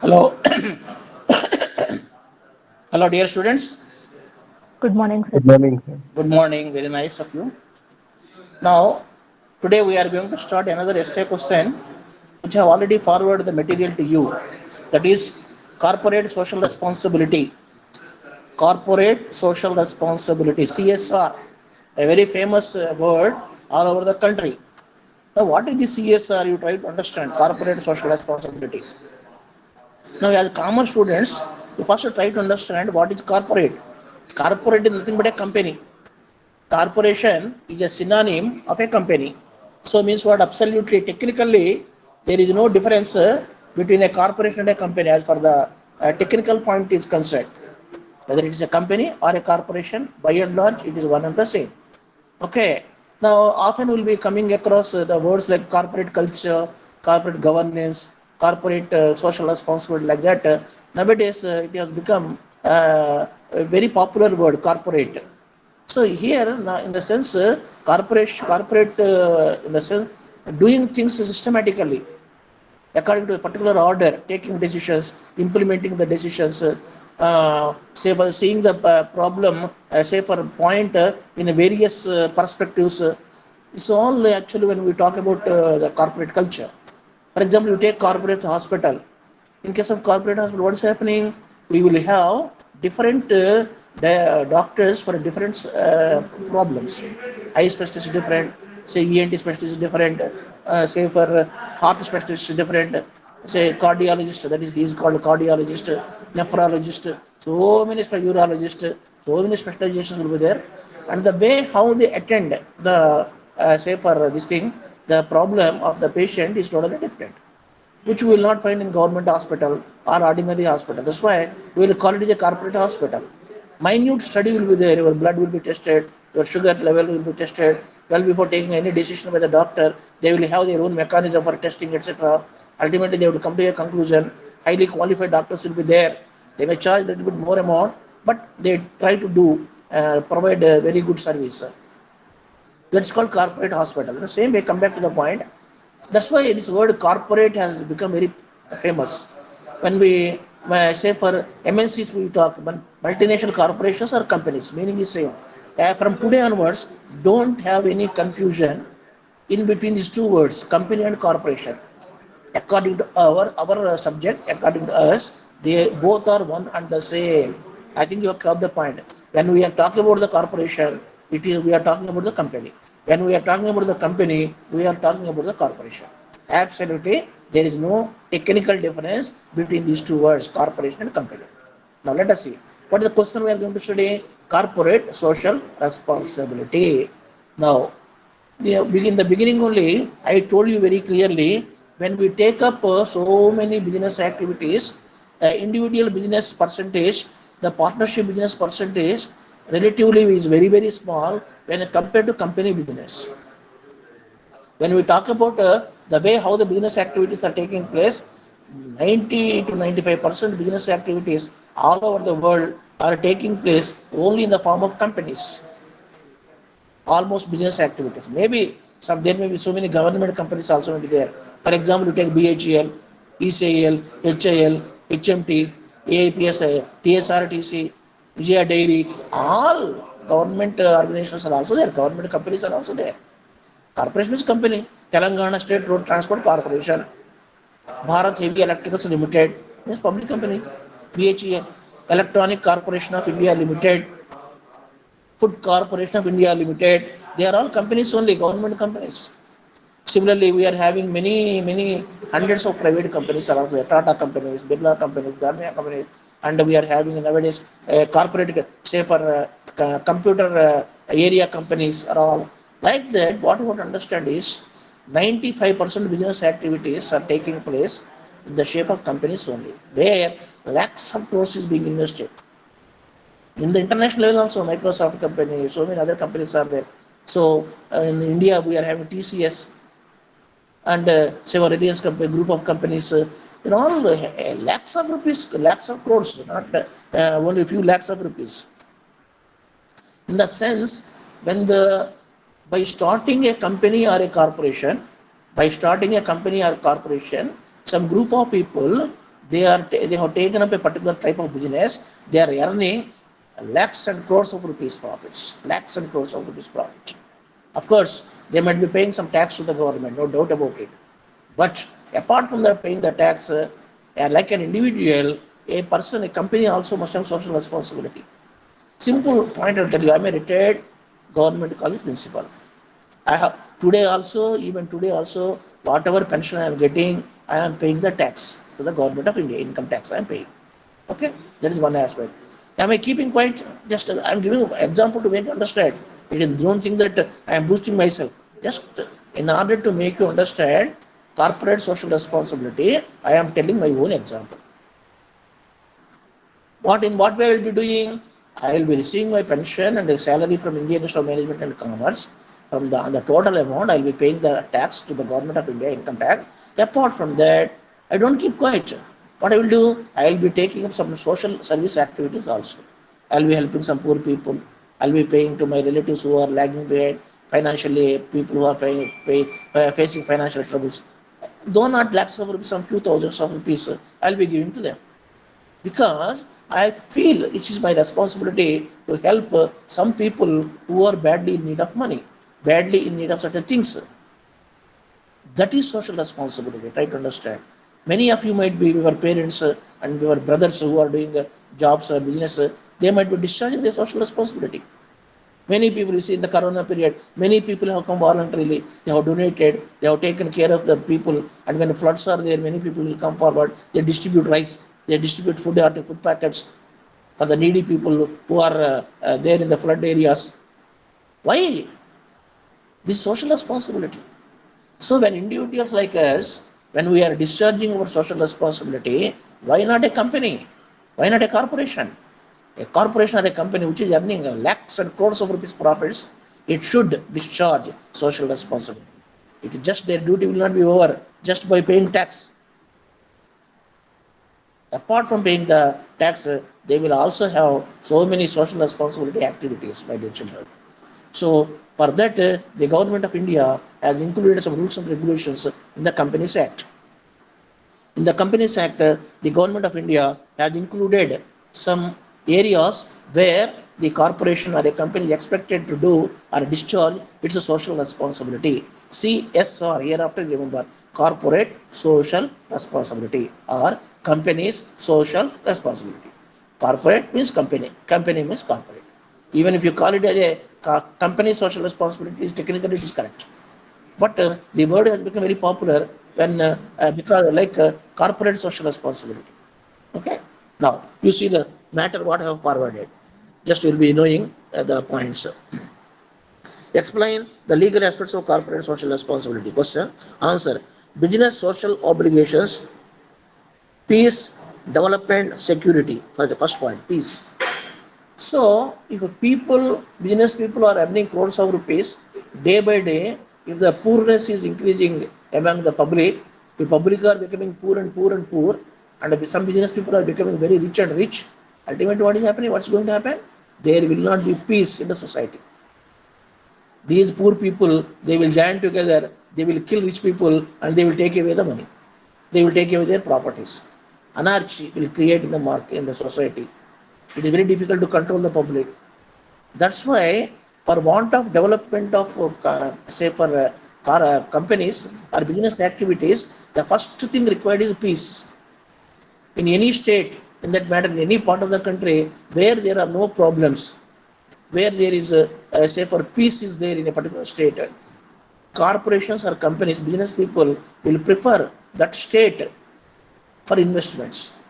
Hello, hello, dear students. Good morning, sir. Good morning, sir. Good morning. Very nice of you. Now, today we are going to start another essay question, which I have already forwarded the material to you. That is corporate social responsibility. Corporate social responsibility (CSR), a very famous word all over the country. Now, what is the CSR? You try to understand corporate social responsibility. Now, as common students, you first try to understand what is corporate. Corporate is nothing but a company. Corporation is a synonym of a company. So means what? Absolutely, technically, there is no difference between a corporation and a company as far the technical point is concerned. Whether it is a company or a corporation, by and large, it is one and the same. Okay. Now, often we'll be coming across the words like corporate culture, corporate governance, corporate social responsibility, like that. Nowadays, it has become a very popular word, corporate. So here, in the sense, corporate, in the sense, doing things systematically according to a particular order, taking decisions, implementing the decisions, say for seeing the problem, say for a point in various perspectives. It's all actually when we talk about the corporate culture. For example, you take corporate hospital. In case of corporate hospital, what is happening? We will have different doctors for different problems. Eye specialist is different, say ENT specialist is different, say for heart specialist is different, say cardiologist, that is he is called cardiologist, nephrologist, so many urologist, so many specializations will be there, and the way how they attend the say for this thing, the problem of the patient is totally different, which we will not find in government hospital or ordinary hospital. That's why we will call it as a corporate hospital. Minute study will be there, your blood will be tested, your sugar level will be tested. Well, before taking any decision by the doctor, they will have their own mechanism for testing, etc. Ultimately, they will come to a conclusion. Highly qualified doctors will be there. They may charge a little bit more amount, but they try to do provide a very good service. That's called corporate hospital. The same way, come back to the point. That's why this word corporate has become very famous. When we say for MNCs, we talk but multinational corporations or companies, meaning is same. From today onwards, don't have any confusion in between these two words, company and corporation. According to our subject, according to us, they both are one and the same. I think you have got the point. When we are talking about the corporation, it is we are talking about the company. When we are talking about the company, we are talking about the corporation. Absolutely, there is no technical difference between these two words, corporation and company. Now let us see what is the question we are going to study: corporate social responsibility. Now, in the beginning only, I told you very clearly, when we take up so many business activities, individual business percentage, the partnership business percentage relatively is very very small when compared to company business. When we talk about the way how the business activities are taking place, 90 to 95% business activities all over the world are taking place only in the form of companies, almost business activities. Maybe some there may be so many government companies also may be there. For example, you take BHEL, ECL, HIL, HMT, AIPS, TSRTC, Vijaya Dairy, all government organizations are also there. Government companies are also there. Corporation is company. Telangana State Road Transport Corporation, Bharat Heavy Electricals Limited is public company. BHEL, Electronic Corporation of India Limited, Food Corporation of India Limited. They are all companies only, government companies. Similarly, we are having many hundreds of private companies around there, Tata companies, Birla companies, Dharmiya companies, and we are having nowadays corporate, say for computer area companies are all like that. What we want to understand is 95% business activities are taking place in the shape of companies only, where lakhs of crores is being invested. In the international level also, Microsoft company, so many other companies are there. So in India, we are having TCS and several Reliance company, group of companies, all lakhs of rupees, lakhs of crores, not only a few lakhs of rupees. In the sense, when the by starting a company or a corporation, by starting a company or corporation, some group of people they have taken up a particular type of business. They are earning lakhs and crores of rupees profits, lakhs and crores of rupees profit. Of course, they might be paying some tax to the government, no doubt about it. But apart from that paying the tax, like an individual, a person, a company also must have social responsibility. Simple point I'll tell you. I'm a retired government college principal. I have today also, even today also, whatever pension I am getting, I am paying the tax to the government of India, income tax I am paying. Okay, that is one aspect. Am I keeping quiet? Just I am giving an example to make you understand. You don't think that I am boosting myself. Just in order to make you understand corporate social responsibility, I am telling my own example. What way I will be doing? I will be receiving my pension and the salary from Indian Institute of Management and Commerce. From the total amount, I will be paying the tax to the government of India, income tax. Apart from that, I don't keep quiet. What I will do? I will be taking up some social service activities also. I will be helping some poor people. I will be paying to my relatives who are lagging behind financially, people who are facing financial troubles. Though not lakhs of rupees, some few thousands of rupees, I will be giving to them, because I feel it is my responsibility to help some people who are badly in need of money, badly in need of certain things. That is social responsibility. Try to understand. Many of you might be your parents and your brothers who are doing jobs or business. They might be discharging their social responsibility. Many people, you see, in the corona period, many people have come voluntarily. They have donated. They have taken care of the people. And when floods are there, many people will come forward. They distribute rice. They distribute food packets for the needy people who are there in the flood areas. Why? This social responsibility. So when individuals like us, when we are discharging our social responsibility, why not a company? Why not a corporation? A corporation or a company which is earning lakhs and crores of rupees profits, it should discharge social responsibility. It is just their duty will not be over just by paying tax. Apart from paying the tax, they will also have so many social responsibility activities, my dear children. So for that, the government of India has included some rules and regulations in the Companies Act. In the Companies Act, the government of India has included some areas where the corporation or a company is expected to do or discharge its social responsibility. CSR, hereafter remember, corporate social responsibility or company's social responsibility. Corporate means company, company means corporate. Even if you call it as a company social responsibility, technically it is correct. But the word has become very popular when because like corporate social responsibility. Okay. Now you see the matter what I have forwarded. Just you'll be knowing the points. Explain the legal aspects of corporate social responsibility. Question. Answer. Business social obligations, peace, development, security. For the first point, peace. So, if business people are earning crores of rupees day by day, if the poorness is increasing among the public, the public are becoming poor and poor and poor, and some business people are becoming very rich and rich, ultimately what is happening? What's going to happen? There will not be peace in the society. These poor people, they will join together, they will kill rich people, and they will take away the money. They will take away their properties. Anarchy will create in the market, in the society. It is very difficult to control the public. That's why, for want of development of, say, for companies or business activities, the first thing required is peace. In any state, in that matter, in any part of the country where there are no problems, where there is, say, for peace is there in a particular state, corporations or companies, business people will prefer that state for investments.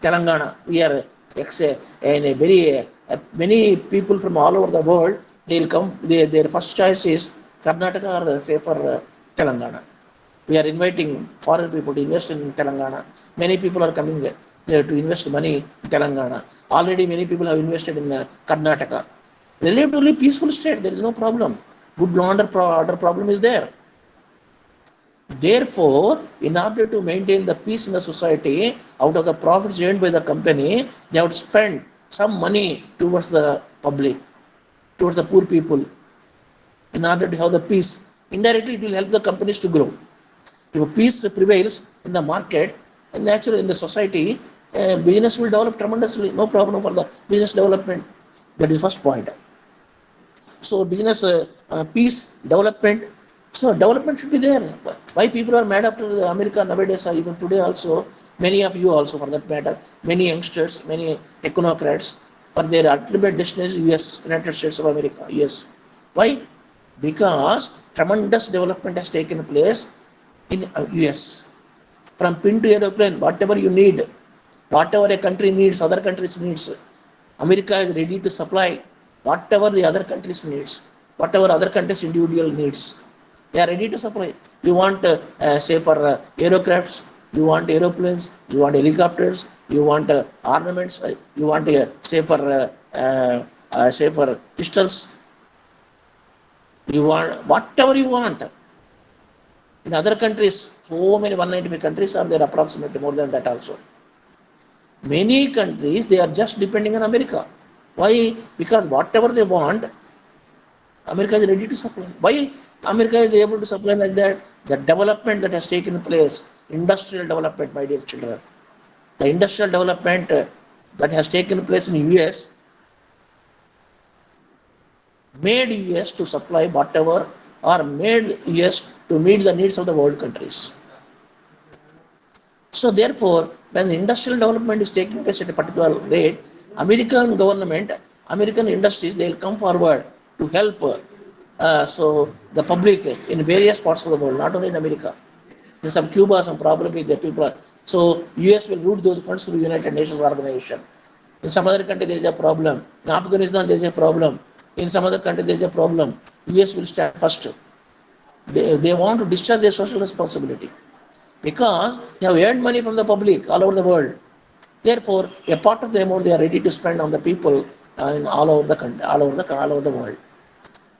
Telangana, we are in a very many people from all over the world. They will come. Their first choice is Karnataka or say for Telangana. We are inviting foreign people to invest in Telangana. Many people are coming there to invest money in Telangana. Already many people have invested in Karnataka. Relatively peaceful state. There is no problem. Good law order problem is there. Therefore, in order to maintain the peace in the society, out of the profits earned by the company, they would spend some money towards the public, towards the poor people, in order to have the peace. Indirectly, it will help the companies to grow. If peace prevails in the market, And naturally, in the society, business will develop tremendously. No problem for the business development. That is first point. So business peace development. So development should be there. Why people are mad after America nowadays? Even today also, many of you also for that matter, many youngsters, many technocrats, for their ultimate destination is US, United States of America. Yes. Why? Because tremendous development has taken place in US. From pin to aeroplane, whatever you need, whatever a country needs, other countries needs, America is ready to supply whatever the other countries needs, whatever other countries individual needs, they are ready to supply. You want say for aircrafts, you want aeroplanes, you want helicopters, you want ornaments, you want say for pistols, you want whatever you want. In other countries, so many 195 countries are there, approximately more than that also. Many countries, they are just depending on America. Why? Because whatever they want, America is ready to supply. Why America is able to supply like that? The development that has taken place, industrial development, my dear children. The industrial development that has taken place in US made US to supply whatever, or made US to meet the needs of the world countries. So therefore, when the industrial development is taking place at a particular rate, American government, American industries, they will come forward to help so the public in various parts of the world, not only in America. There's some Cuba, some problem with the people. So US will route those funds through United Nations organization. In some other country there is a problem. In Afghanistan there is a problem. In some other country there is a problem. US will stand first. They want to discharge their social responsibility because they have earned money from the public all over the world. Therefore, a part of the amount they are ready to spend on the people in all over the country, all over the world.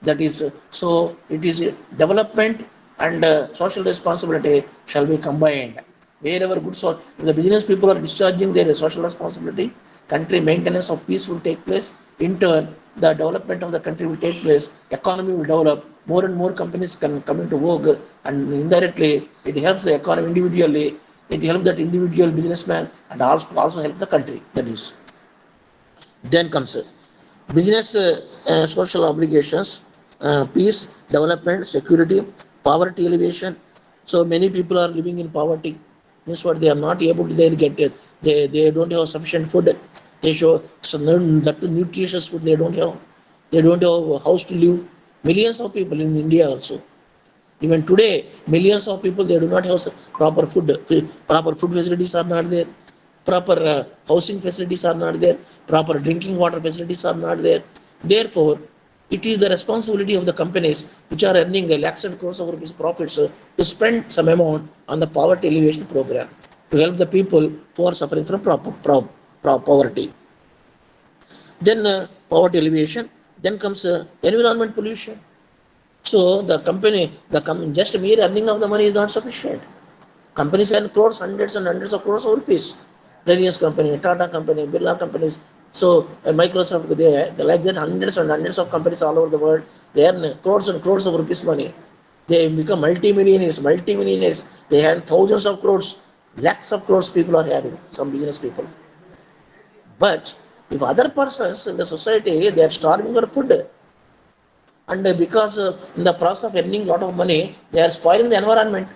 That is so. It is development and social responsibility shall be combined. Wherever good so, if the business people are discharging their social responsibility, country maintenance of peace will take place. In turn, the development of the country will take place. Economy will develop. More and more companies can come into work, and indirectly it helps the economy individually. It helps that individual businessman and also help the country. That is. Then comes business social obligations, peace, development, security, poverty alleviation. So many people are living in poverty. Means what, they are not able to then get it. They don't have sufficient food. They show so that nutritious food they don't have. They don't have a house to live. Millions of people in India also. Even today, millions of people they do not have proper food. Proper food facilities are not there. Proper housing facilities are not there. Proper drinking water facilities are not there. Therefore, it is the responsibility of the companies which are earning lakhs and crores of rupees profits to spend some amount on the poverty alleviation program to help the people who are suffering from poverty. Then poverty alleviation. Then comes environment pollution. So just mere earning of the money is not sufficient. Companies earn crores, hundreds and hundreds of crores of rupees. Reliance company, Tata company, Birla companies. So Microsoft, they like that hundreds and hundreds of companies all over the world. They earn crores and crores of rupees money. They become multi-millionaires. They earn thousands of crores, lakhs of crores people are having, some business people. But if other persons in the society, they are starving for food, and because in the process of earning a lot of money, they are spoiling the environment.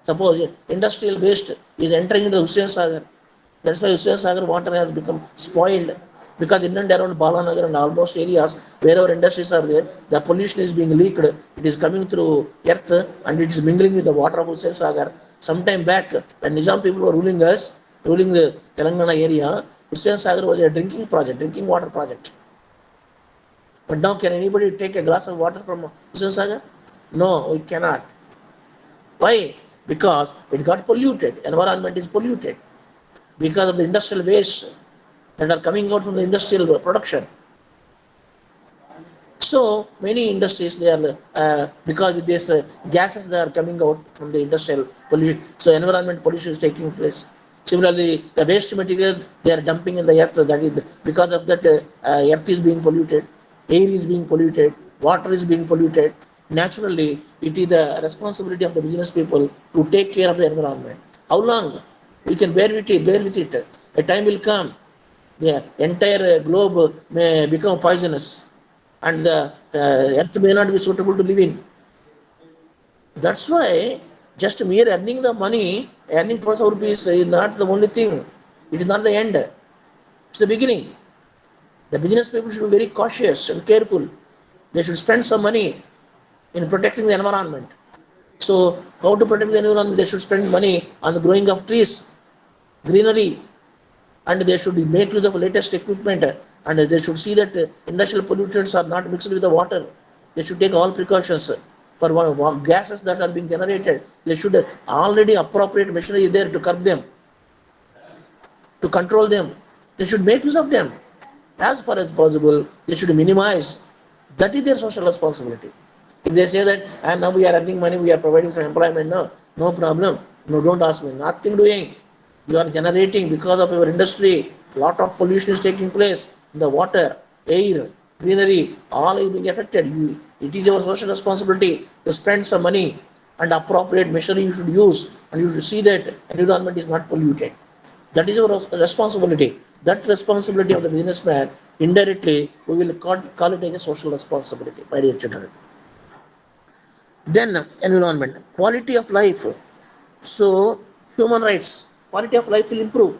Suppose industrial waste is entering into the Hussain Sagar. That's why Hussain Sagar water has become spoiled, because in and around Balanagar and almost areas wherever industries are there, the pollution is being leaked. It is coming through earth and it is mingling with the water of Hussain Sagar. Sometime back, when Nizam people were ruling the Telangana area, Hussain Sagar was a drinking water project. But now, can anybody take a glass of water from Hussain Sagar? No, we cannot. Why? Because it got polluted. Environment is polluted because of the industrial waste that are coming out from the industrial production. So many industries they are because with these gases that are coming out from the industrial pollution. So environment pollution is taking place. Similarly, the waste material they are dumping in the earth. That is because of that earth is being polluted, air is being polluted, water is being polluted. Naturally, it is the responsibility of the business people to take care of the environment. How long? We can bear with it. A time will come, the entire globe may become poisonous, and the earth may not be suitable to live in. That's why just mere earning the money, earning crores of rupees is not the only thing. It is not the end. It's the beginning. The business people should be very cautious and careful. They should spend some money in protecting the environment. So, how to protect the environment? They should spend money on the growing of trees, greenery, and they should make use of latest equipment, and they should see that industrial pollutants are not mixed with the water. They should take all precautions for gases that are being generated. They should already appropriate machinery there to curb them, to control them. They should make use of them as far as possible. They should minimize. That is their social responsibility. If they say that, and now we are earning money, we are providing some employment, no problem. No, don't ask me. Nothing doing. You are generating because of your industry. Lot of pollution is taking place in the water, air, greenery, all is being affected. It is your social responsibility to spend some money and appropriate machinery you should use, and you should see that environment is not polluted. That is your responsibility. That responsibility of the businessman, indirectly, we will call it as a social responsibility, my dear children. Then environment, quality of life. So human rights, quality of life will improve.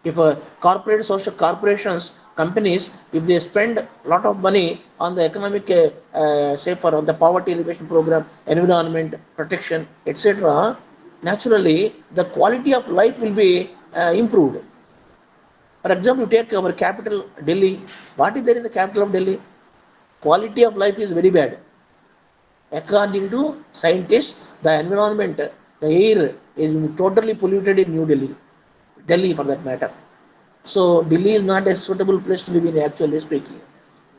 If corporate social corporations, companies, if they spend a lot of money on the economic, say for the poverty alleviation program, environment protection, etc., naturally the quality of life will be improved. For example, you take our capital Delhi. What is there in the capital of Delhi? Quality of life is very bad. According to scientists, the environment, the air is totally polluted in New Delhi, Delhi for that matter. So Delhi is not a suitable place to live in, actually speaking,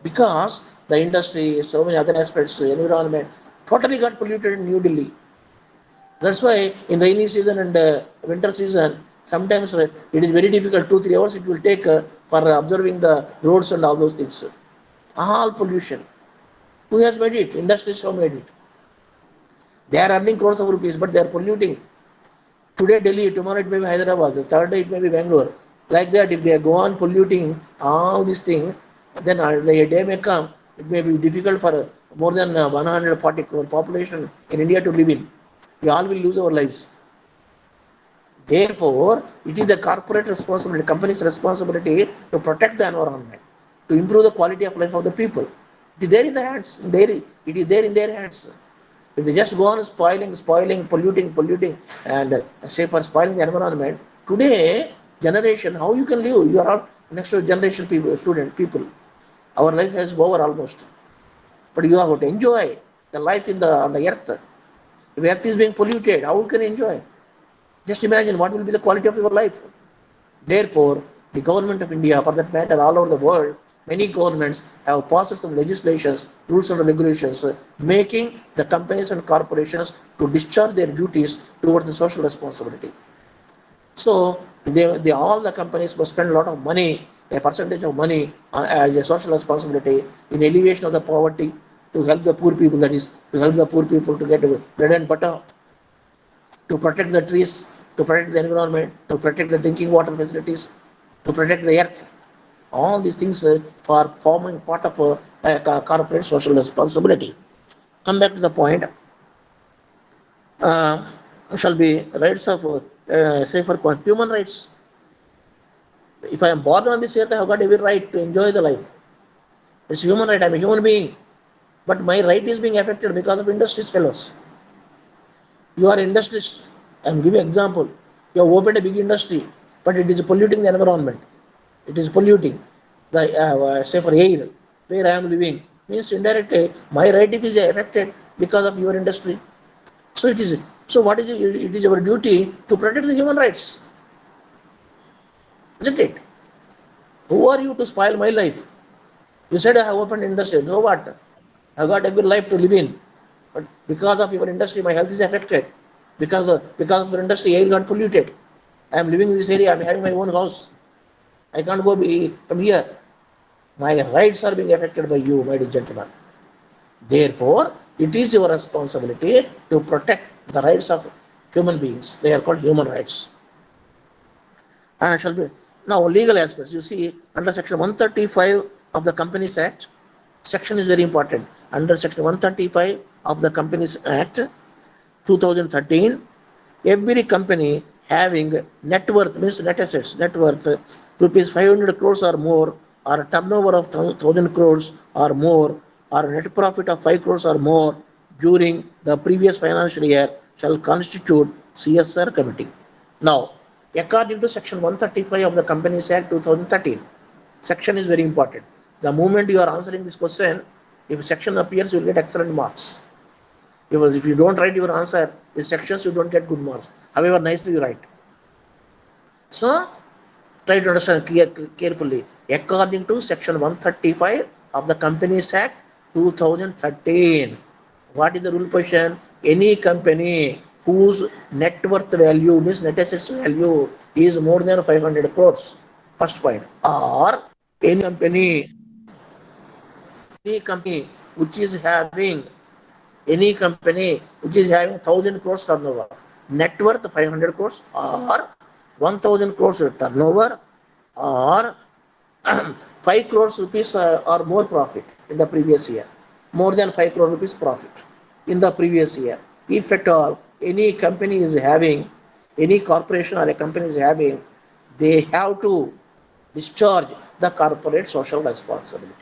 because the industry, so many other aspects, environment, totally got polluted in New Delhi. That's why in rainy season and winter season, sometimes it is very difficult. 2-3 hours it will take for observing the roads and all those things. All pollution. Who has made it? Industries have made it. They are earning crores of rupees, but they are polluting. Today Delhi, tomorrow it may be Hyderabad, the third day it may be Bangalore. Like that, if they go on polluting all these things, then the day may come, it may be difficult for more than 140 crore population in India to live in. We all will lose our lives. Therefore, it is the corporate responsibility, company's responsibility to protect the environment, to improve the quality of life of the people. It is there in the hands. It is there in their hands. If they just go on spoiling, polluting, and say for spoiling the environment, today generation, how you can live? You are all next generation people, student people. Our life has over almost, but you have to enjoy the life in the on the earth. If earth is being polluted, how you can enjoy? Just imagine what will be the quality of your life. Therefore, the government of India, for that matter, all over the world, many governments have passed some legislations, rules and regulations, making the companies and corporations to discharge their duties towards the social responsibility. So, all the companies must spend a lot of money, a percentage of money as a social responsibility in alleviation of the poverty, to help the poor people, that is, to help the poor people to get bread and butter, to protect the trees, to protect the environment, to protect the drinking water facilities, to protect the earth. All these things are forming part of corporate social responsibility. Come back to the point. Uh, shall be rights of, say for human rights. If I am born on this earth, I have got every right to enjoy the life. It's human right. I'm a human being, but my right is being affected because of industries fellows. You are industrialist. I'm giving example. You have opened a big industry, but it is polluting the environment. It is polluting the say for air where I am living. Means indirectly my right is affected because of your industry. So it is. So what is it? It is our duty to protect the human rights, isn't it? Who are you to spoil my life? You said I have opened industry. So what? I got a good life to live in. But because of your industry, my health is affected. Because of your industry, air got polluted. I am living in this area. I am having my own house. I can't go from here. My rights are being affected by you, my dear gentlemen. Therefore, it is your responsibility to protect the rights of human beings. They are called human rights. Shall be now legal aspects. You see, under section 135 of the Companies Act, section is very important. Under section 135 of the Companies Act 2013, every company having net worth, means net assets, net worth rupees 500 crores or more, or a turnover of 1000 crores or more, or a net profit of 5 crores or more during the previous financial year shall constitute CSR committee. Now, according to section 135 of the Companies Act 2013, section is very important. The moment you are answering this question, if section appears, you will get excellent marks. Because if you don't write your answer in sections, you don't get good marks. However, nicely you write. So, try to understand carefully. According to section 135 of the Companies Act 2013, what is the rule position? Any company whose net worth value, means net assets value, is more than 500 crores, first point, or any company which is having any company which is having 1000 crores turnover, net worth 500 crores, or 1000 crores turnover, or 5 crores rupees or more profit in the previous year, more than 5 crore rupees profit in the previous year. If at all any company is having, any corporation or a company is having, they have to discharge the corporate social responsibility.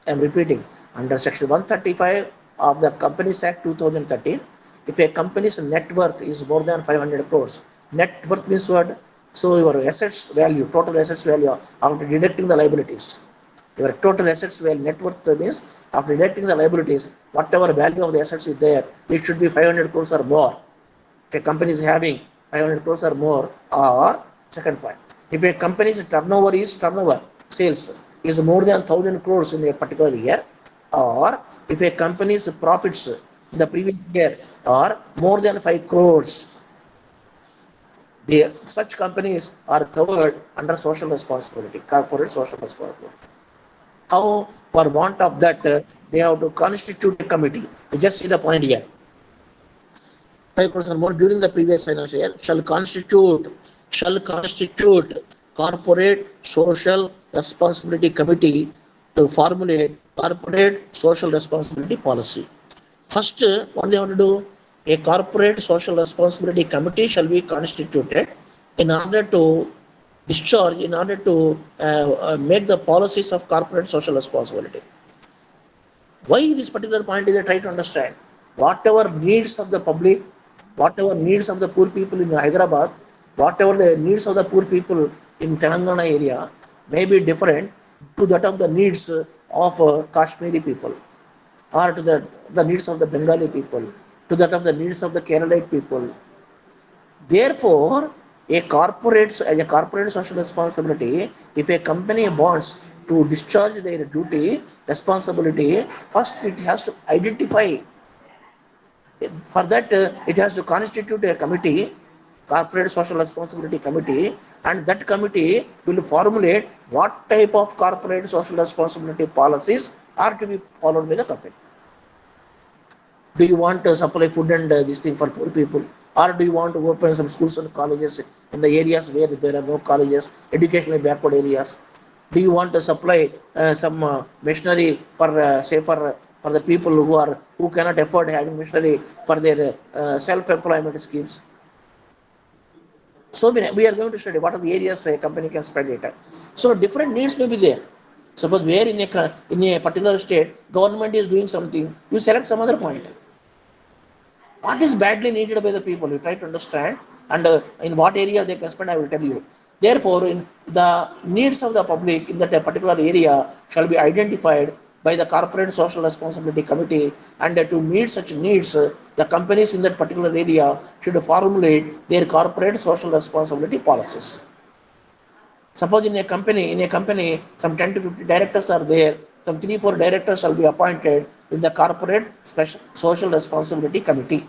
I am repeating, under section 135 of the Companies Act 2013, if a company's net worth is more than 500 crores, net worth means what? So your assets value, total assets value after deducting the liabilities. Your total assets value, net worth means after deducting the liabilities, whatever value of the assets is there, it should be 500 crores or more. If a company is having 500 crores or more, or second point, if a company's turnover sales is more than 1000 crores in a particular year, or if a company's profits in the previous year are more than 5 crores, such companies are covered under social responsibility, corporate social responsibility. How, for want of that, they have to constitute a committee. You just see the point here. 5 crores or more during the previous financial year shall constitute corporate social responsibility committee to formulate corporate social responsibility policy. First, what they have to do? A corporate social responsibility committee shall be constituted in order to discharge, in order to make the policies of corporate social responsibility. Why this particular point is I try to understand. Whatever needs of the public, whatever needs of the poor people in Hyderabad, whatever the needs of the poor people in Telangana area may be different to that of the needs of Kashmiri people, or to the needs of the Bengali people, to that of the needs of the Keralite people. Therefore, as a corporate social responsibility, if a company wants to discharge their duty, responsibility, first it has to identify. For that, it has to constitute a committee, corporate social responsibility committee, and that committee will formulate what type of corporate social responsibility policies are to be followed by the company. Do you want to supply food and this thing for poor people, or do you want to open some schools and colleges in the areas where there are no colleges, educationally backward areas? Do you want to supply some machinery for say for the people who cannot afford having machinery for their self employment schemes? So we are going to study what are the areas a company can spread it. So different needs may be there. Suppose where in a particular state government is doing something, you select some other point. What is badly needed by the people? You try to understand, and in what area they can spend, I will tell you. Therefore, in the needs of the public in that particular area shall be identified by the corporate social responsibility committee, and to meet such needs, the companies in that particular area should formulate their corporate social responsibility policies. Suppose in a company, some 10 to 50 directors are there. Some 3-4 directors shall be appointed in the corporate special social responsibility committee.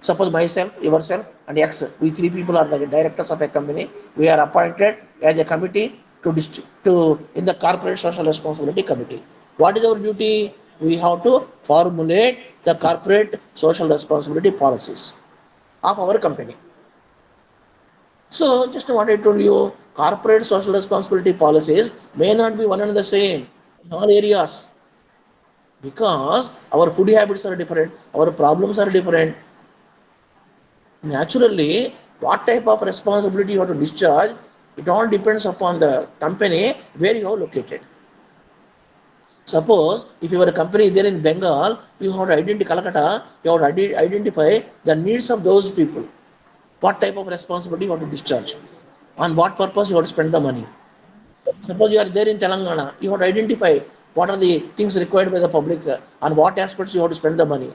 Suppose myself, yourself, and X, we three people are the directors of a company. We are appointed as a committee to in the corporate social responsibility committee. What is our duty? We have to formulate the corporate social responsibility policies of our company. So just what I told you, corporate social responsibility policies may not be one and the same in all areas, because our food habits are different, our problems are different. Naturally, what type of responsibility you have to discharge, it all depends upon the company where you are located. Suppose if your company is there in Bengal, you have to identify Calcutta, you have to identify the needs of those people. What type of responsibility you have to discharge? On what purpose you have to spend the money? Suppose you are there in Telangana, you have to identify what are the things required by the public, on what aspects you have to spend the money.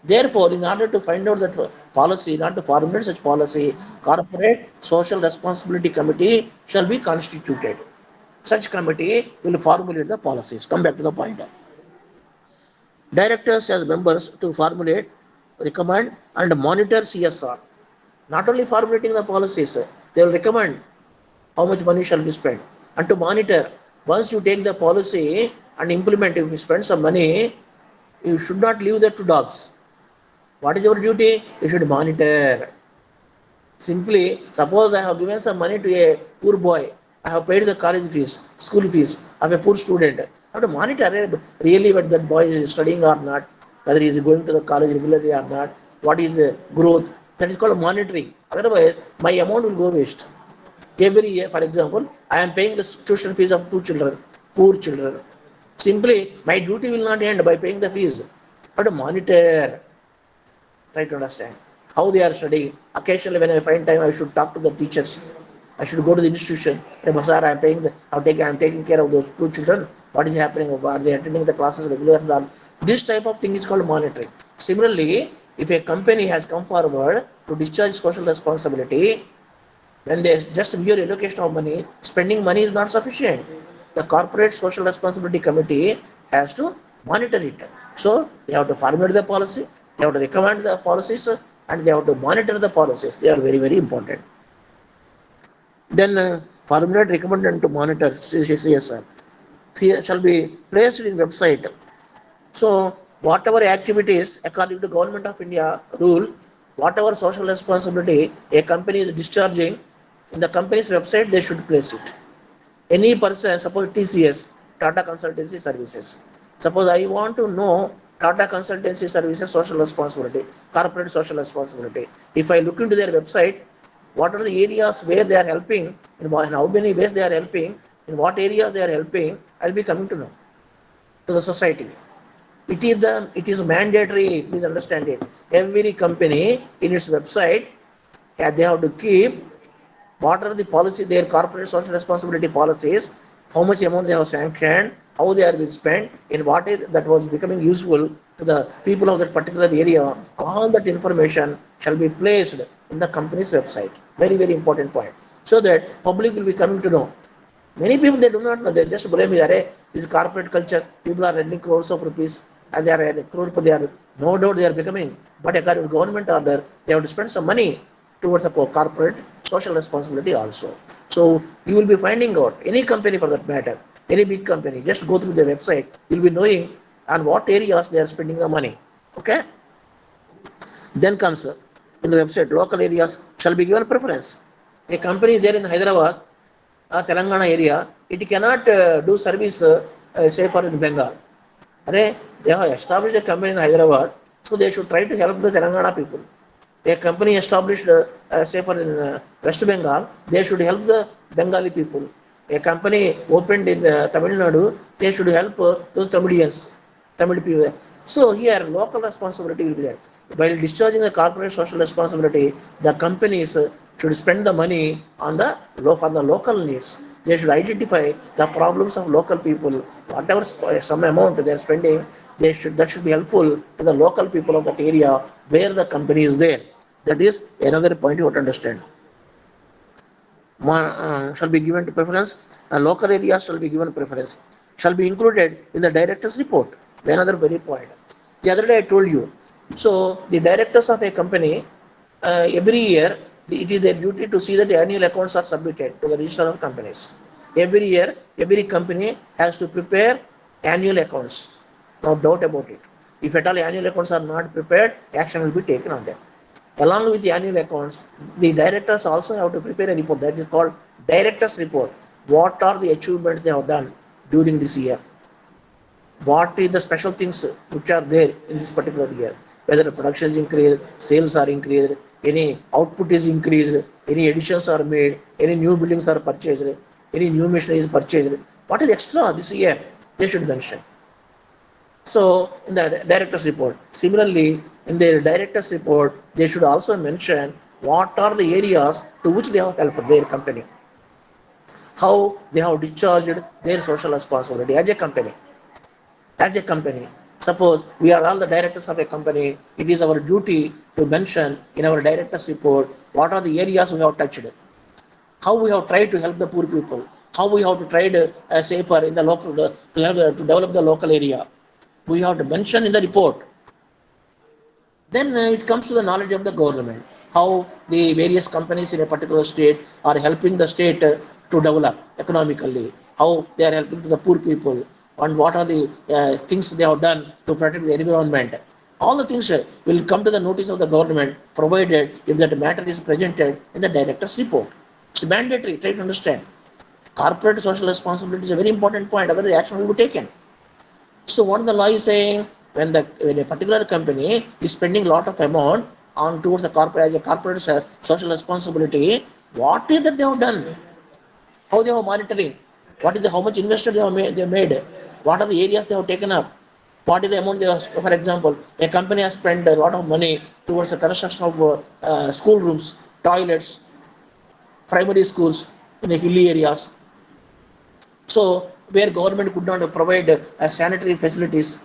Therefore, in order to find out that policy, in order to formulate such policy, corporate social responsibility committee shall be constituted. Such committee will formulate the policies. Come back to the point. Directors as members to formulate, recommend, and monitor CSR. Not only formulating the policies, they will recommend how much money shall be spent, and to monitor. Once you take the policy and implement, if you spend some money, you should not leave that to dogs. What is your duty? You should monitor. Simply, suppose I have given some money to a poor boy, I have paid the college fees, school fees of a poor student. I have to monitor really whether that boy is studying or not, whether he is going to the college regularly or not, what is the growth. That is called monitoring. Otherwise, my amount will go waste. Every year, for example, I am paying the tuition fees of two children, poor children. Simply, my duty will not end by paying the fees. I have to monitor, try to understand how they are studying. Occasionally, when I find time, I should talk to the teachers. I should go to the institution. Hey, sir, I'm paying I'm taking care of those two children. What is happening? Are they attending the classes regularly? This type of thing is called monitoring. Similarly, if a company has come forward to discharge social responsibility, when they just mere allocation of money, spending money is not sufficient. The corporate social responsibility committee has to monitor it. So they have to formulate the policy, they have to recommend the policies, and they have to monitor the policies. They are very, very important. Then formulate, recommend, and to monitor CSR shall be placed in website. So whatever activities according to Government of India rule, whatever social responsibility a company is discharging, in the company's website they should place it. Any person, suppose TCS, Tata Consultancy Services. Suppose I want to know Tata Consultancy Services social responsibility, corporate social responsibility. If I look into their website, what are the areas where they are helping, in how many ways they are helping, in what areas they are helping, I'll be coming to know to the society. It is mandatory, please understand it. Every company in its website, yeah, they have to keep what are the policy, their corporate social responsibility policies, how much amount they have sanctioned, how they are being spent, in what is that was becoming useful to the people of that particular area. All that information shall be placed in the company's website. Very, very important point. So that public will be coming to know. Many people they do not know, they just blame me, this corporate culture, people are earning crores of rupees and they are earning crore, they are no doubt they are becoming, but according to government order, they have to spend some money towards the corporate social responsibility also. So you will be finding out any company for that matter, any big company, just go through their website, you'll be knowing on what areas they are spending the money. Okay. Then comes in the website, local areas shall be given preference. A company there in Hyderabad or Telangana area, it cannot do service, say for in Bengal. They have established a company in Hyderabad, so they should try to help the Telangana people. A company established, say for in West Bengal, they should help the Bengali people. A company opened in Tamil Nadu, they should help those Tamilians, Tamil people. So here, local responsibility will be there. While discharging the corporate social responsibility, the companies should spend the money on for the local needs. They should identify the problems of local people. Whatever some amount they are spending, that should be helpful to the local people of that area where the company is there. That is another point you have to understand. Shall be given to preference. Local areas shall be given preference. Shall be included in the director's report. Another very point. The other day I told you. So the directors of a company, every year it is their duty to see that the annual accounts are submitted to the register of companies. Every year, every company has to prepare annual accounts. No doubt about it. If at all annual accounts are not prepared, action will be taken on them. Along with the annual accounts, the directors also have to prepare a report that is called directors report. What are the achievements they have done during this year? What is the special things which are there in this particular year? Whether the production is increased, sales are increased, any output is increased, any additions are made, any new buildings are purchased, any new machinery is purchased. What is extra this year? They should mention. So in the director's report, similarly in their director's report, they should also mention what are the areas to which they have helped their company, how they have discharged their social responsibility as a company. As a company, suppose we are all the directors of a company, it is our duty to mention in our directors report what are the areas we have touched, how we have tried to help the poor people, how we have to try to safer in the local to develop the local area. We have to mention in the report. Then it comes to the knowledge of the government, how the various companies in a particular state are helping the state to develop economically, how they are helping to the poor people, and what are the things they have done to protect the environment. All the things will come to the notice of the government, provided if that matter is presented in the director's report. It's mandatory, try to understand. Corporate social responsibility is a very important point, otherwise action will be taken. So what the law is saying, when a particular company is spending a lot of amount on towards the corporate as a corporate social responsibility, what is that they have done? How they are monitoring? What is the how much invested they have made? What are the areas they have taken up? What is the amount they have, for example, a company has spent a lot of money towards the construction of school rooms, toilets, primary schools in the hilly areas. So where government could not provide sanitary facilities,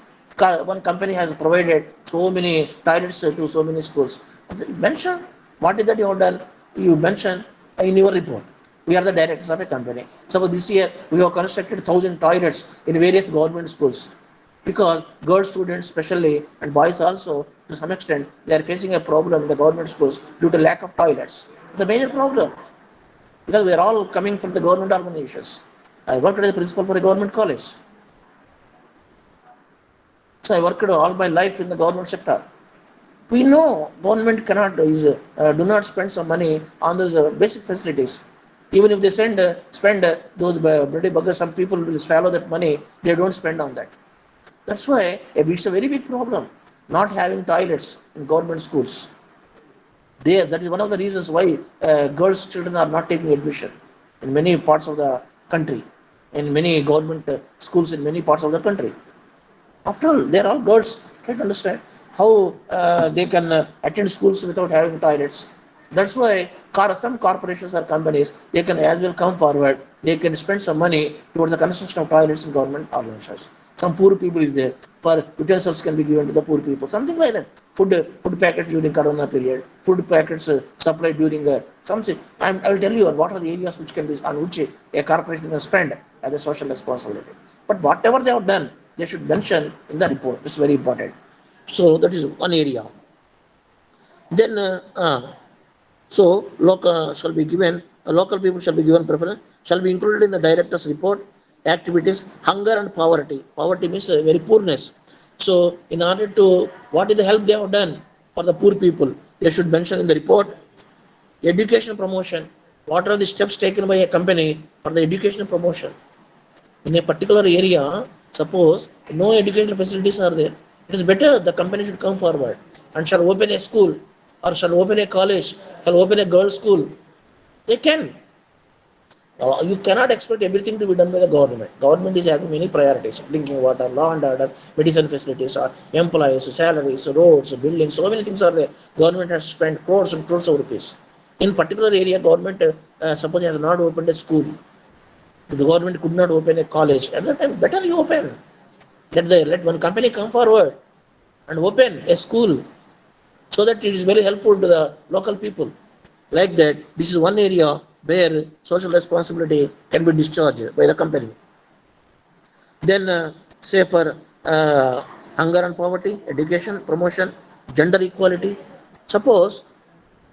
one company has provided so many toilets to so many schools. Mention what is that you have done. You mention in your report. We are the directors of a company. So this year we have constructed 1,000 toilets in various government schools, because girl students especially and boys also to some extent they are facing a problem in the government schools due to lack of toilets. It's a major problem, because we are all coming from the government organizations. I worked as a principal for a government college. So I worked all my life in the government sector. We know government cannot do not spend some money on those basic facilities. Even if they spend those bloody buggers, some people will swallow that money. They don't spend on that. That's why it's a very big problem. Not having toilets in government schools. There, that is one of the reasons why girls' children are not taking admission in many parts of the country, in many government schools in many parts of the country. After all, they are all girls. Try to understand how they can attend schools without having toilets. That's why some corporations or companies they can as well come forward. They can spend some money towards the construction of toilets in government organizations. Some poor people is there for utensils can be given to the poor people. Something like that. Food packets during Corona period. Food packets supplied during something. I will tell you what are the areas which can be on which a corporation can spend as a social responsibility. But whatever they have done, they should mention in the report. It's very important. So that is one area. Then local shall be given. Local people shall be given preference. Shall be included in the director's report. Activities, hunger and poverty. Poverty means very poorness. So in order to what is the help they have done for the poor people, they should mention in the report. Education promotion. What are the steps taken by a company for the education promotion? In a particular area, suppose no educational facilities are there, it is better the company should come forward and shall open a school or shall open a college, shall open a girls' school. They can. You cannot expect everything to be done by the government. Government is having many priorities: drinking water, law and order, medicine facilities, employees, salaries, roads, buildings. So many things are there. Government has spent crores and crores of rupees. In particular area, government suppose has not opened a school. The government could not open a college. At that time, better you open. Let one company come forward and open a school, so that it is very helpful to the local people. Like that, this is one area where social responsibility can be discharged by the company. Then, say for hunger and poverty, education, promotion, gender equality. Suppose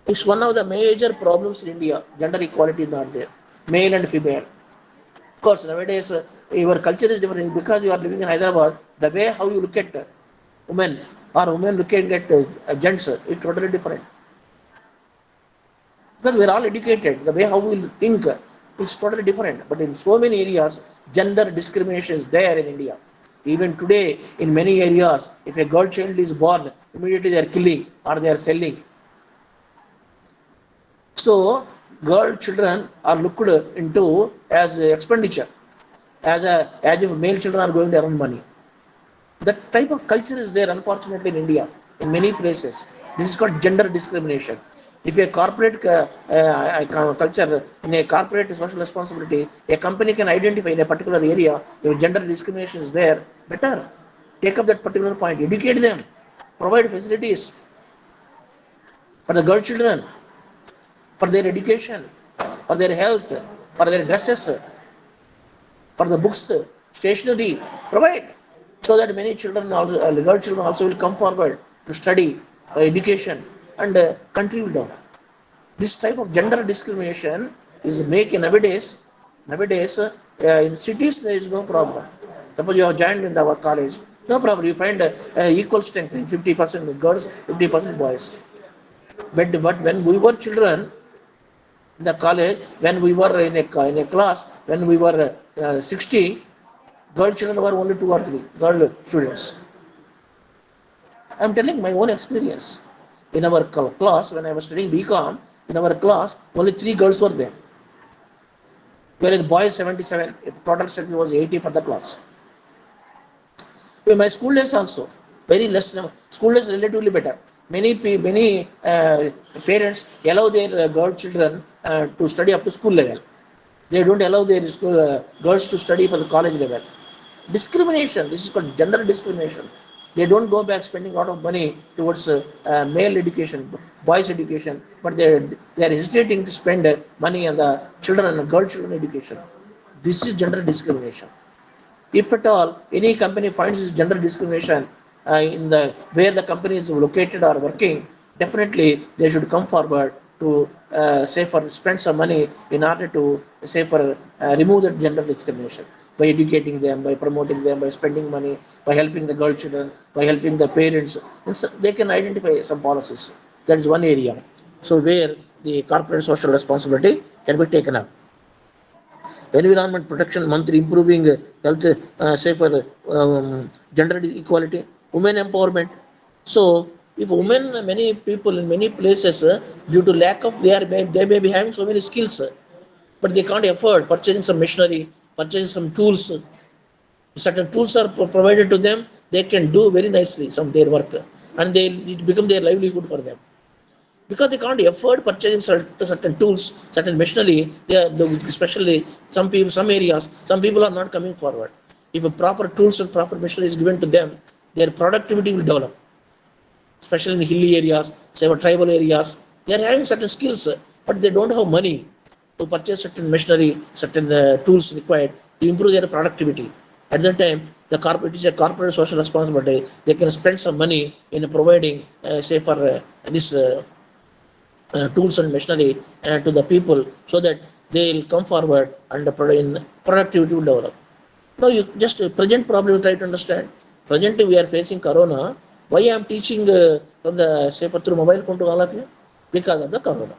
it's one of the major problems in India. Gender equality is not there. Male and female. Of course, nowadays your culture is different because you are living in Hyderabad. The way how you look at women or women looking at gents is totally different. Because we are all educated, the way how we think is totally different. But in so many areas, gender discrimination is there in India. Even today, in many areas, if a girl child is born, immediately they are killing or they are selling. So, girl children are looked into as a expenditure, as if male children are going to earn money. That type of culture is there, unfortunately, in India, in many places. This is called gender discrimination. If a corporate culture, in a corporate social responsibility, a company can identify in a particular area if gender discrimination is there, better take up that particular point, educate them, provide facilities for the girl children, for their education, for their health, for their dresses, for the books, stationery, provide, so that many children also, girl children also will come forward to study education, and country will develop. This type of gender discrimination is make nowadays in cities there is no problem. Suppose you have joined in our college, no problem. You find equal strength in 50% girls, 50% boys. But when we were children in the college, when we were in a class, when we were 60, girl children were only two or three girl students. I'm telling my own experience. In our class, when I was studying BCom, in our class, only three girls were there. Whereas boys 77, total strength was 80 for the class. In my school days also, very less. School days relatively better. Many parents allow their girl children to study up to school level. They don't allow their school girls to study for the college level. Discrimination. This is called gender discrimination. They don't go back spending a lot of money towards male education, boys education, but they are hesitating to spend money on the children and girl children education. This is gender discrimination. If at all any company finds this gender discrimination in the where the company is located or working, definitely they should come forward to say for spend some money in order to say for remove that gender discrimination by educating them, by promoting them, by spending money, by helping the girl children, by helping the parents. And so they can identify some policies. That is one area. So where the corporate social responsibility can be taken up. Environment Protection Month, improving health, safer gender equality, women empowerment. So, if women, many people in many places, due to lack of, they may be having so many skills, but they can't afford purchasing some machinery, purchasing some tools. Certain tools are provided to them, they can do very nicely some their work, and they it become their livelihood for them, because they can't afford purchasing certain tools, certain machinery. Especially some people, some areas, some people are not coming forward. If a proper tools and proper machinery is given to them, their productivity will develop. Especially in hilly areas, say tribal areas, they are having certain skills, but they don't have money to purchase certain machinery, certain tools required to improve their productivity. At that time, it is a corporate social responsibility. They can spend some money in providing, say for this tools and machinery to the people, so that they will come forward and the productivity will develop. Now, you just present problem you try to understand. Presently, we are facing corona. Why I am teaching from the say for through mobile phone to all of you? Because of the corona.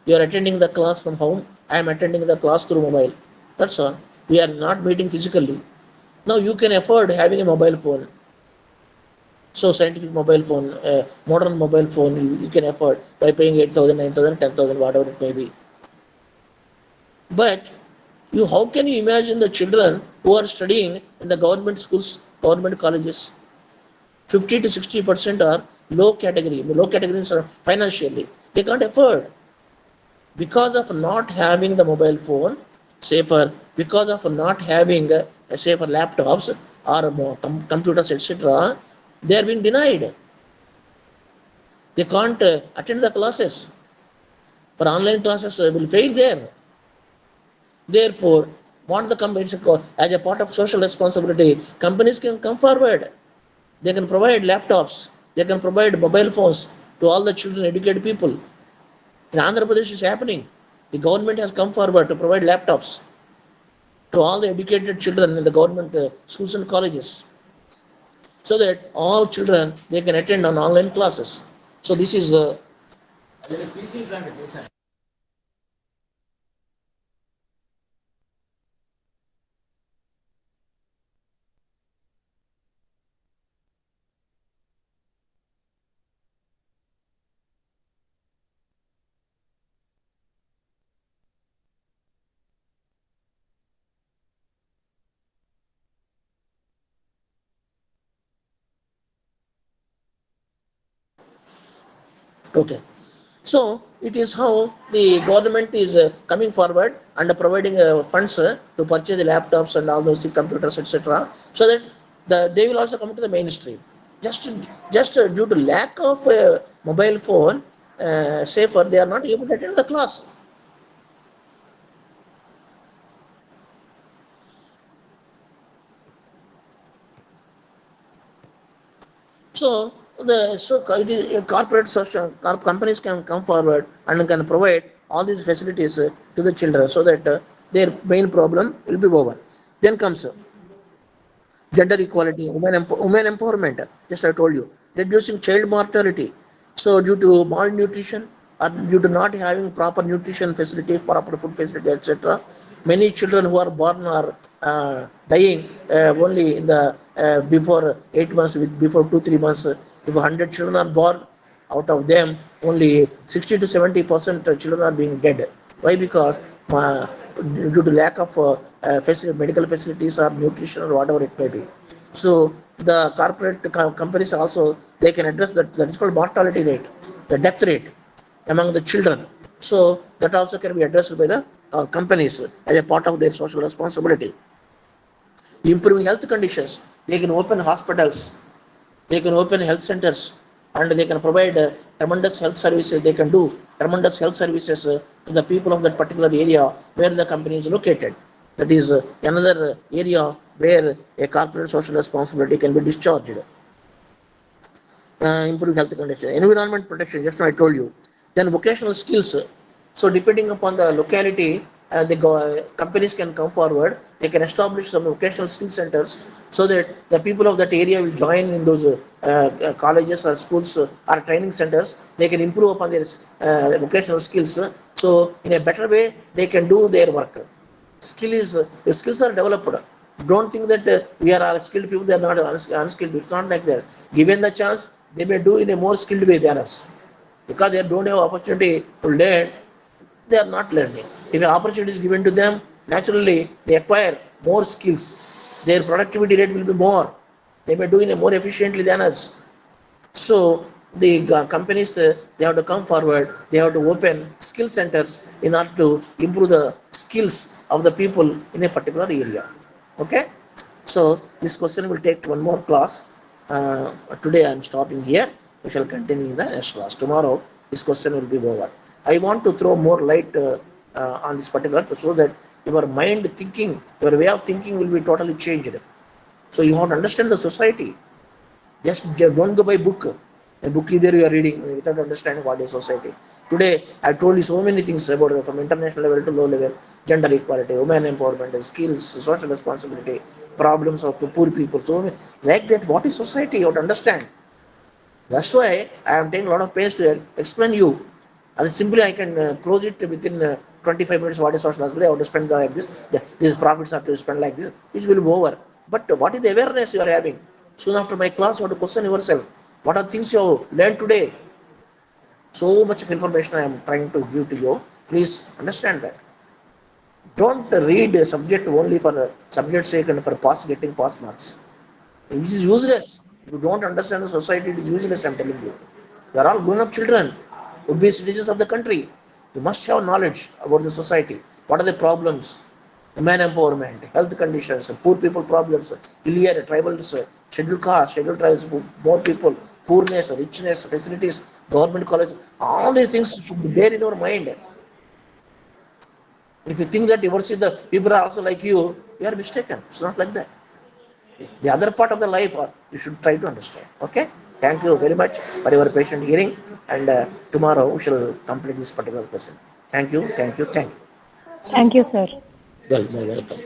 You are attending the class from home. I am attending the class through mobile. That's all. We are not meeting physically. Now you can afford having a mobile phone. So scientific mobile phone, modern mobile phone, you can afford by paying 8,000, 9,000, 10,000, whatever it may be. But how can you imagine the children who are studying in the government schools, government colleges? 50 to 60% are low category. Low categories are financially. They can't afford because of not having the mobile phone, safer, because of not having safer laptops or computers, etc. They are being denied. They can't attend the classes. For online classes will fail there. Therefore, what the companies as a part of social responsibility, companies can come forward. They can provide laptops. They can provide mobile phones to all the children, educated people. In Andhra Pradesh is happening. The government has come forward to provide laptops to all the educated children in the government schools and colleges, so that all children they can attend on online classes. So this is Okay. So it is how the government is coming forward and providing funds to purchase the laptops and all those computers, etc. So that they will also come to the mainstream. Just due to lack of mobile phone, safer, they are not able to attend the class. So corporate social companies can come forward and can provide all these facilities to the children so that their main problem will be over. Then comes gender equality, women empowerment. Just I told you, reducing child mortality. So due to malnutrition or due to not having proper nutrition facility, proper food facility, etc., many children who are born are dying only in the before 8 months, with before 2 3 months. If 100 children are born, out of them only 60 to 70% children are being dead. Why? Because due to lack of medical facilities or nutrition or whatever it may be. So the corporate companies also, they can address that is called mortality rate, the death rate among the children. So that also can be addressed by the companies as a part of their social responsibility. Improving health conditions, they can open hospitals, they can open health centers, and they can provide tremendous health services. They can do tremendous health services to the people of that particular area where the company is located. That is another area where a corporate social responsibility can be discharged. Improve health condition, environment protection. Just now I told you. Then vocational skills. So depending upon the locality, companies can come forward. They can establish some vocational skill centers so that the people of that area will join in those colleges or schools or training centers. They can improve upon their vocational skills. So in a better way, they can do their work. Skills are developed. Don't think that we are all skilled people, they are not unskilled. It's not like that. Given the chance, they may do in a more skilled way than us, because they don't have opportunity to learn. They are not learning. If an opportunity is given to them, naturally they acquire more skills. Their productivity rate will be more. They may do in a more efficiently than us. So the companies, they have to come forward. They have to open skill centers in order to improve the skills of the people in a particular area. Okay. So this question will take one more class. Today I am stopping here. We shall continue in the next class. Tomorrow this question will be over. I want to throw more light on this particular, so that your mind thinking, your way of thinking will be totally changed. So you have to understand the society. Just don't go by book. A book either you are reading without understanding what is society. Today, I told you so many things about it, from international level to low level: gender equality, women empowerment, skills, social responsibility, problems of the poor people. So like that, what is society? You have to understand. That's why I am taking a lot of pains to explain you. And simply I can close it within 25 minutes. What is social responsibility? I have to spend like this. These profits are to spend like this. This will be over. But what is the awareness you are having? Soon after my class, you have to question yourself. What are things you have learned today? So much of information I am trying to give to you. Please understand that. Don't read a subject only for subject sake and for getting pass marks. It is useless. If you don't understand the society, it is useless, I'm telling you. They are all grown up children, would be citizens of the country. You must have knowledge about the society. What are the problems? Man empowerment, health conditions, poor people problems, illiterate, tribals, scheduled caste, scheduled tribes, more people, poorness, richness, facilities, government college. All these things should be there in your mind. If you think that yours is the people are also like you are mistaken. It's not like that. The other part of the life you should try to understand. Okay. Thank you very much for your patient hearing, and tomorrow we shall complete this particular question. Thank you, thank you, thank you. Thank you, sir. Well, welcome.